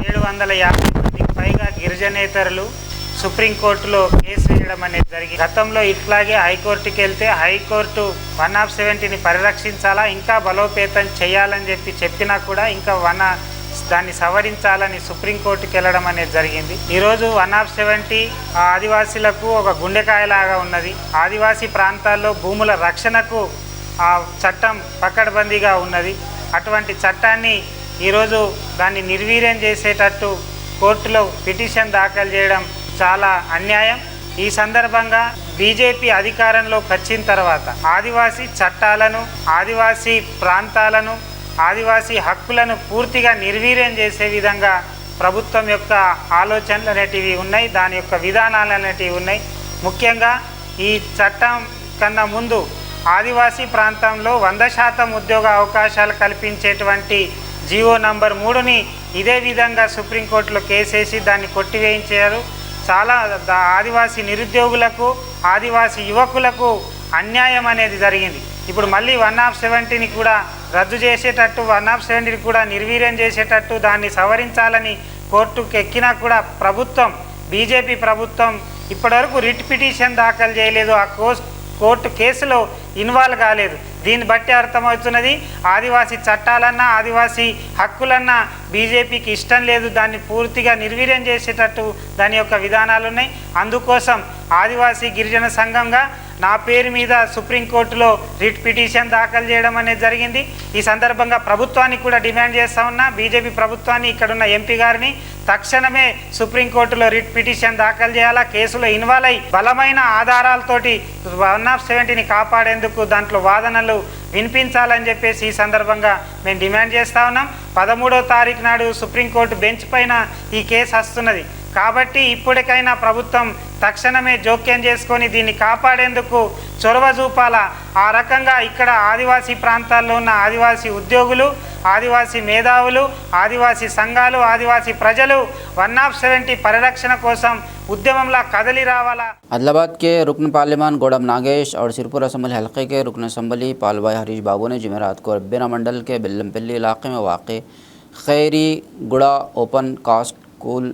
750 మందికి పైగా గిరిజనేతరులు సుప్రీంకోర్టులో కేసు వేయడం అనేది జరిగింది. గతంలో ఇట్లాగే హైకోర్టుకి వెళ్తే హైకోర్టు 170ని పరిరక్షించాలా, ఇంకా బలోపేతం చేయాలని చెప్పినా కూడా ఇంకా దాన్ని సవరించాలని సుప్రీంకోర్టుకి వెళ్ళడం అనేది జరిగింది. ఈరోజు 170 ఆదివాసీలకు ఒక గుండెకాయలాగా ఉన్నది. ఆదివాసీ ప్రాంతాల్లో భూముల రక్షణకు ఆ చట్టం పకడ్బందీగా ఉన్నది. అటువంటి చట్టాన్ని ఈరోజు దాన్ని నిర్వీర్యం చేసేటట్టు కోర్టులో పిటిషన్ దాఖలు చేయడం చాలా అన్యాయం. ఈ సందర్భంగా బీజేపీ అధికారంలోకి వచ్చిన తర్వాత ఆదివాసీ చట్టాలను, ఆదివాసీ ప్రాంతాలను, ఆదివాసీ హక్కులను పూర్తిగా నిర్వీర్యం చేసే విధంగా ప్రభుత్వం యొక్క ఆలోచనలు అనేటివి ఉన్నాయి, దాని యొక్క విధానాలు అనేటివి ఉన్నాయి. ముఖ్యంగా ఈ చట్టం కన్నా ముందు ఆదివాసీ ప్రాంతంలో 100% ఉద్యోగ అవకాశాలు కల్పించేటువంటి జీవో నంబర్ 3ని ఇదే విధంగా సుప్రీంకోర్టులో కేసేసి దాన్ని కొట్టివేయించారు. చాలా ఆదివాసీ నిరుద్యోగులకు, ఆదివాసీ యువకులకు అన్యాయం అనేది జరిగింది. ఇప్పుడు మళ్ళీ 170ని కూడా రద్దు చేసేటట్టు, 170ని కూడా నిర్వీర్యం చేసేటట్టు దాన్ని సవరించాలని కోర్టుకు ఎక్కినా కూడా ప్రభుత్వం, బీజేపీ ప్రభుత్వం ఇప్పటివరకు రిట్ పిటిషన్ దాఖలు చేయలేదు, ఆ కోర్టు కేసులో ఇన్వాల్వ్ కాలేదు. దీన్ని బట్టి అర్థమవుతున్నది ఆదివాసీ చట్టాలన్నా, ఆదివాసీ హక్కులన్నా బీజేపీకి ఇష్టం లేదు, దాన్ని పూర్తిగా నిర్వీర్యం చేసేటట్టు దాని యొక్క విధానాలు ఉన్నాయి. అందుకోసం ఆదివాసీ గిరిజన సంఘంగా నా పేరు మీద సుప్రీంకోర్టులో రిట్ పిటిషన్ దాఖలు చేయడం అనేది జరిగింది. ఈ సందర్భంగా ప్రభుత్వానికి కూడా డిమాండ్ చేస్తూ ఉన్నా, బీజేపీ ప్రభుత్వాన్ని, ఇక్కడున్న ఎంపీ గారిని తక్షణమే సుప్రీంకోర్టులో రిట్ పిటిషన్ దాఖలు చేయాలా, కేసులో ఇన్వాల్వ్ అయ్యి బలమైన ఆధారాలతోటి 170ని కాపాడేందుకు దాంట్లో వాదనలు వినిపించాలని చెప్పేసి ఈ సందర్భంగా మేము డిమాండ్ చేస్తూ ఉన్నాం. 13వ తారీఖు నాడు సుప్రీంకోర్టు బెంచ్ పైన ఈ కేసు వస్తున్నది. కాబట్టి ఇప్పటికైనా ప్రభుత్వం తక్షణమే జోక్యం చేసుకొని దీన్ని కాపాడేందుకు చొరవ చూపాలా. ఆ రకంగా ఇక్కడ ఆదివాసీ ప్రాంతాల్లో ఉన్న ఆదివాసీ ఉద్యోగులు, ఆదివాసీ మేధావులు, ఆదివాసీ సంఘాలు, ఆదివాసీ ప్రజలు 170 పరిరక్షణ కోసం उद्यमला कदली रावाला। आदिलाबाद के रुकन पार्लिमान गोडम नागेश और सिरपुर असम्बली हल्के के रुकन असम्बली पालवाई हरीश बाबू ने जुमेरात को बेना मंडल के बिल्लमपल्ली इलाके में वाक़ खैरी गुड़ा ओपन कास्ट स्कूल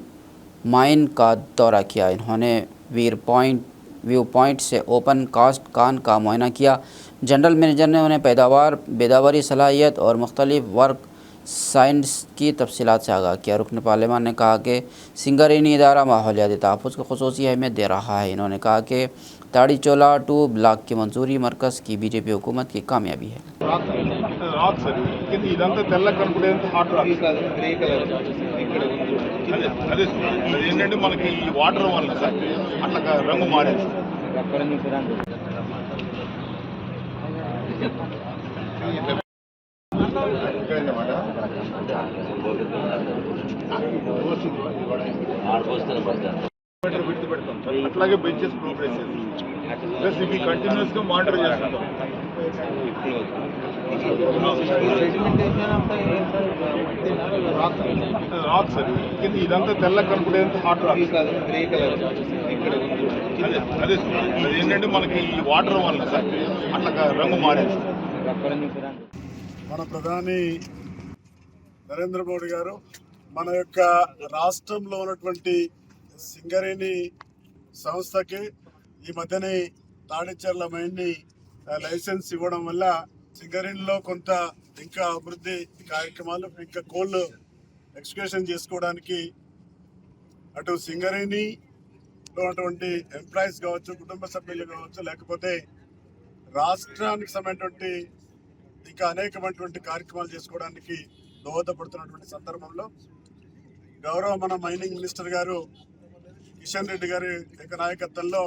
माइन का दौरा किया। इन्होंने व्यू पॉइंट से ओपन कास्ट कान का मुआयना किया। जनरल मैनेजर ने उन्हें पैदावार, बेदावरी सलाहियत और मुख्तलिफ वर्क साइंस की तफसीलात से आगाह किया। रुकन पार्लिमान ने कहा कि सिंगरेनी इदारा माहौलियाती तहफ़्फ़ुज़ को ख़ुसूसी अहमियत दे रहा है। इन्होंने कहा कि ताड़ी चोला 2 ब्लॉक की मंजूरी मरकज़ की बीजेपी हुकूमत की कामयाबी है। అట్లాగే బెంచెస్ ప్రోగ్రెస్ ప్లస్ ఇవి కంటిన్యూస్ గా మానిటర్ చేస్తాం. రాక్ సార్ కింద ఇదంతా తెల్ల కనుకునేంత హాట్ రాక్ అదే ఏంటంటే మనకి ఈ వాటర్ వల్ల సార్ అట్లా రంగు మారేది. మన ప్రధాని నరేంద్ర మోడీ గారు మన యొక్క రాష్ట్రంలో ఉన్నటువంటి సింగరేణి సంస్థకి ఈ మధ్యనే తాడిచెర్ల మైన్ని లైసెన్స్ ఇవ్వడం వల్ల సింగరేణిలో కొంత ఇంకా అభివృద్ధి కార్యక్రమాలు, ఇంకా కోళ్ళు ఎక్స్ప్లోరేషన్ చేసుకోవడానికి అటు సింగరేణిలో ఉన్నటువంటి ఎంప్లాయీస్ కావచ్చు, కుటుంబ సభ్యులు కావచ్చు, లేకపోతే రాష్ట్రానికి సంబంధించినటువంటి ఇంకా అనేకమైనటువంటి కార్యక్రమాలు చేసుకోవడానికి దోహదపడుతున్నటువంటి సందర్భంలో గౌరవ మన మైనింగ్ మినిస్టర్ గారు కిషన్ రెడ్డి గారి యొక్క నాయకత్వంలో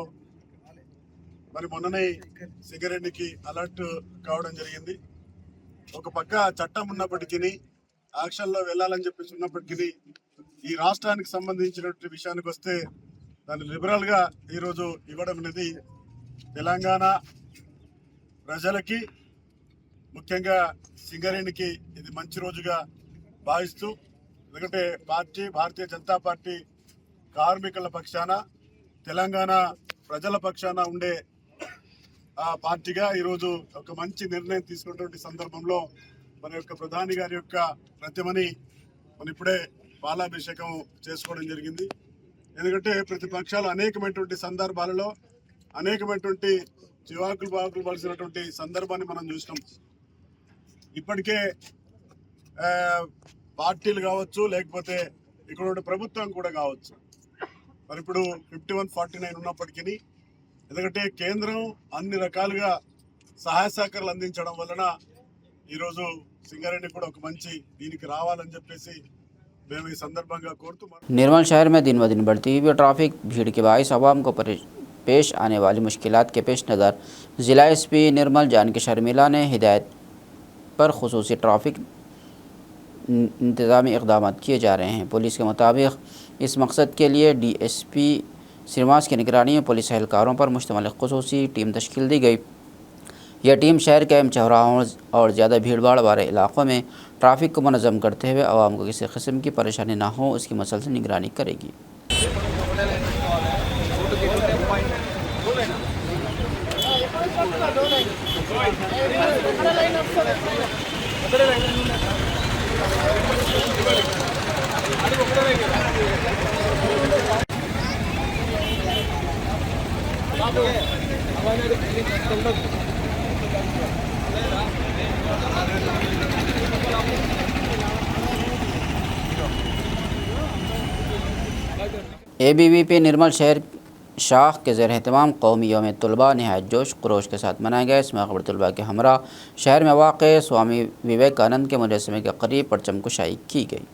మరి మొన్ననే సింగరేణికి అలర్ట్ కావడం జరిగింది. ఒక పక్క చట్టం ఉన్నప్పటికీ, యాక్షన్లో వెళ్ళాలని చెప్పేసి ఉన్నప్పటికీ, ఈ రాష్ట్రానికి సంబంధించినటువంటి విషయానికి వస్తే దాన్ని లిబరల్గా ఈరోజు ఇవ్వడం అనేది తెలంగాణ ప్రజలకి, ముఖ్యంగా సింగరేణికి ఇది మంచి రోజుగా భావిస్తూ, ఎందుకంటే భారతీయ జనతా పార్టీ కార్మికుల పక్షాన, తెలంగాణ ప్రజల పక్షాన ఉండే ఆ పార్టీగా ఈరోజు ఒక మంచి నిర్ణయం తీసుకున్నటువంటి సందర్భంలో మన యొక్క ప్రధాని గారి యొక్క ప్రతిమని మనం ఇప్పుడే పాలాభిషేకం చేసుకోవడం జరిగింది. ఎందుకంటే ప్రతిపక్షాలు అనేకమైనటువంటి సందర్భాలలో అనేకమైనటువంటి చివాకులు బాకులు పడిసినటువంటి సందర్భాన్ని మనం చూసినాం. ఇప్పటికే పార్టీలు కావచ్చు, లేకపోతే ఇక్కడ ప్రభుత్వం కూడా కావచ్చు, మరి ఇప్పుడు 51-49 ఉన్నప్పటికీ, ఎందుకంటే కేంద్రం అన్ని రకాలుగా సహాయ సహకారాలు అందించడం వలన ఈరోజు సింగరేణి కూడా ఒక మంచి దీనికి రావాలని చెప్పేసి మేము ఈ సందర్భంగా కోరుతూ निर्मल शहर में दिन ब दिन बढ़ती हुई ट्रैफिक भीड़ के बायस आवाम को पेश आने वाली मुश्किलात के पेश नज़र ज़िला एसपी निर्मल जानकी शर्मिला ने हिदायत पर खुसूसी ट्रैफिक इंतज़ामी इक़दाम किए जा रहे हैं। पुलिस के मुताबिक इस मकसद के लिए DSP श्रीनिवास की निगरानी में पुलिस एहलकारों पर मुश्तमिल खुसूसी टीम तश्कील दी गई। यह टीम शहर के अहम चौराहों और ज़्यादा भीड़ भाड़ वाले इलाक़ों में ट्रैफिक को मुनज़्ज़म करते हुए आवाम को किसी किस्म की परेशानी ना हो उसकी मुसलसल निगरानी करेगी। ABVP निर्मल शहर शाख के ज़ेर एहतमाम कौमी यौम तलबा नहायत जोश खरोश के साथ मनाया गया। इसमें खबर तलबा के हमरा शहर में वाक़ स्वामी विवेकानंद के मुजस्समे के करीब परचम कुशाई की गई।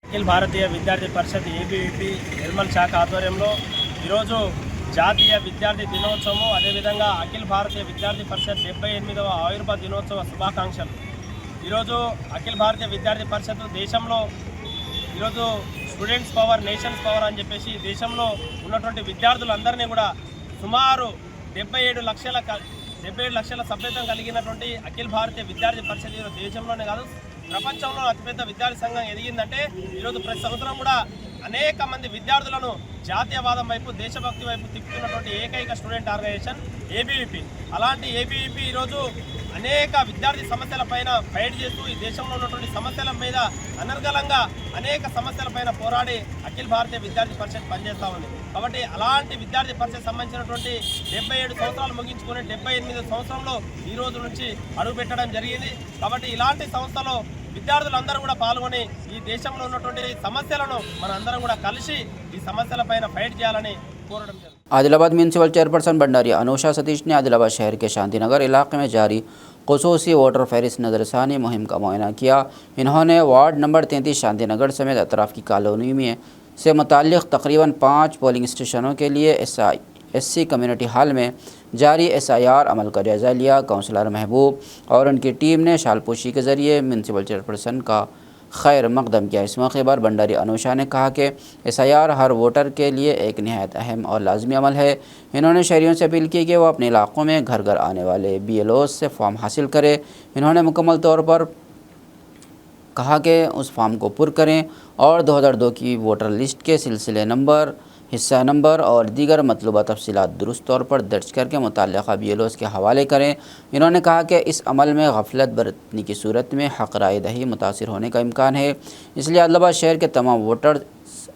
అఖిల భారతీయ విద్యార్థి పరిషత్ ఏబీవీపీ నిర్మల్ శాఖ ఆధ్వర్యంలో ఈరోజు జాతీయ విద్యార్థి దినోత్సవము, అదేవిధంగా అఖిల భారతీయ విద్యార్థి పరిషత్ 78వ ఆవిర్భావ దినోత్సవ శుభాకాంక్షలు. ఈరోజు అఖిల భారతీయ విద్యార్థి పరిషత్ దేశంలో ఈరోజు స్టూడెంట్స్ పవర్ నేషన్స్ పవర్ అని చెప్పేసి దేశంలో ఉన్నటువంటి విద్యార్థులందరినీ కూడా సుమారు 77 లక్షల సభ్యత్వం కలిగినటువంటి అఖిల భారతీయ విద్యార్థి పరిషత్ ఈరోజు దేశంలోనే కాదు ప్రపంచంలో అతిపెద్ద విద్యార్థి సంఘం ఎదిగిందంటే ఈరోజు ప్రతి సంవత్సరం కూడా అనేక మంది విద్యార్థులను జాతీయవాదం వైపు, దేశభక్తి వైపు తిప్పుతున్నటువంటి ఏకైక స్టూడెంట్ ఆర్గనైజేషన్ ఏబీవీపీ. అలాంటి ఏబీవీపీ ఈరోజు అనేక విద్యార్థి సమస్యలపైన ఫైట్ చేస్తూ ఈ దేశంలో ఉన్నటువంటి సమస్యల మీద అనర్గళంగా అనేక సమస్యలపైన పోరాడి అఖిల భారతీయ విద్యార్థి పరిషత్ పనిచేస్తూ ఉంది. కాబట్టి అలాంటి విద్యార్థి పరిషత్ సంబంధించినటువంటి 77 సంవత్సరాలు ముగించుకొని 78వ సంవత్సరంలో ఈ రోజు నుంచి అడుగుపెట్టడం జరిగింది. కాబట్టి ఇలాంటి సంస్థలో విద్యార్థులందరూ కూడా పాల్గొని ఈ దేశంలో ఉన్నటువంటి సమస్యలను మనందరం కూడా కలిసి ఈ సమస్యలపైన ఫైట్ చేయాలని కోరడం జరిగింది. आदिलाबाद म्यूनसिपल चेयरपर्सन भंडारी अनुषा सतीश ने आदिलाबाद शहर के शांतिनगर इलाके में जारी खुसूसी वोटर फहरिस्त नज़रसानी मुहिम का मुआयना किया। इन्होंने वार्ड नंबर 33 शांतिनगर समेत अतराफ की कॉलोनी में से मुताल्लिक़ तकरीबन 5 पोलिंग स्टेशनों के लिए SC कम्युनिटी हॉल में जारी SIR अमल का जायज़ा लिया। काउंसलर महबूब और उनकी टीम ने शालपोशी के ज़रिए म्यूनसिपल चेयरपर्सन का खैर मकदम किया। इस मौके पर भंडारी अनुषा ने कहा कि SIR हर वोटर के लिए एक नहायत अहम और लाजमी अमल है। इन्होंने शहरियों से अपील की कि वो अपने इलाक़ों में घर घर आने वाले BLOs से फॉर्म हासिल करें। इन्होंने मुकम्मल तौर पर कहा कि उस फॉर्म को पुर करें और 2002 की वोटर लिस्ट के सिलसिले नंबर, हिस्सा नंबर और दीगर मतलूबा तफसीलात दुरुस्त तौर पर दर्ज करके मुतल्लिक़ा BLOs के हवाले करें। इन्होंने कहा कि इस अमल में गफलत बरतने की सूरत में हक़ राय दही मुतासिर होने का इम्कान है। इसलिए आदिलाबाद शहर के तमाम वोटर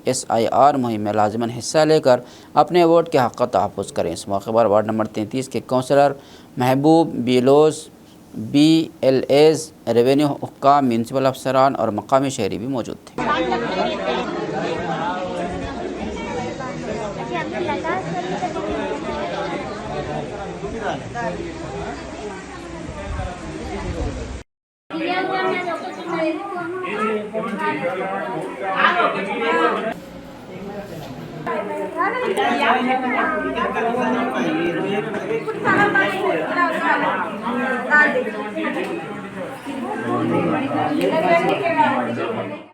SIR मुहिम में लाजमन हिस्सा लेकर अपने वोट के हक़ का तहफ़्फ़ुज़ करें। इस मौके पर वार्ड नंबर 33 के काउंसलर महबूब, BLOs, BLAs, रेवेन्यू हुक्काम, म्यूनसिपल अफसरान और मकामी शहरी भी मौजूद थे।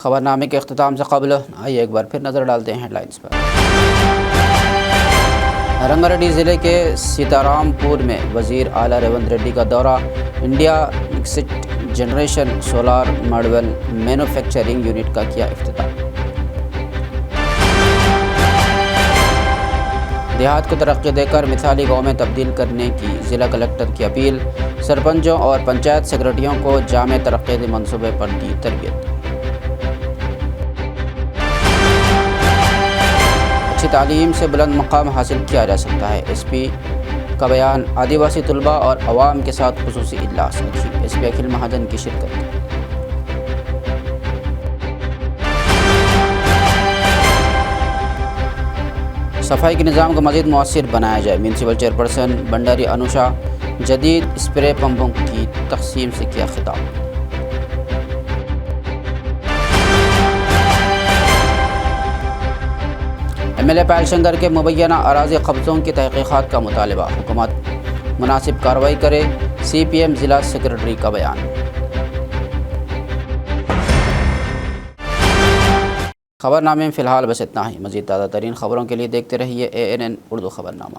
खबरनामे के अख्ताम से कबल आइए एक बार फिर नज़र डालते हैं हेडलाइंस पर। रंगारेड्डी ज़िले के सीतारामपुर में वज़ीर आला रेवंत रेड्डी का दौरा। India next generation solar module manufacturing unit का किया इफ्तिताह। देहात को तरक्की देकर मिसाली गाँव में तब्दील करने की ज़िला कलेक्टर की अपील। सरपंचों और पंचायत सेक्रेटरियों को जामे तरक्की मंसूबे पर दी तरबियत। अच्छी तालीम से बुलंद मकाम हासिल किया जा सकता है, एसपी का बयान। आदिवासी तलबा और अवाम के साथ खुसूसी इजलास रखी, एसपी अखिल महाजन की शिरकत। सफाई के निज़ाम को मज़ीद मौसर बनाया जाए, म्यूनसिपल चेयरपर्सन भंडारी अनुषा। जदीद स्प्रे पंपों की तकसीम से किया खिताब। एमएलए पायल शंकर के मुबैना अराज़ी कब्ज़ों की तहक़ीक़ात का मुतालबा। हुकूमत मुनासिब कार्रवाई करे, CPM ज़िला सेक्रेटरी का बयान। खबरनामे में फ़िलहाल बस इतना ही। मज़ीद ताज़ा तरीन खबरों के लिए देखते रहिए ANN उर्दू खबरनामा।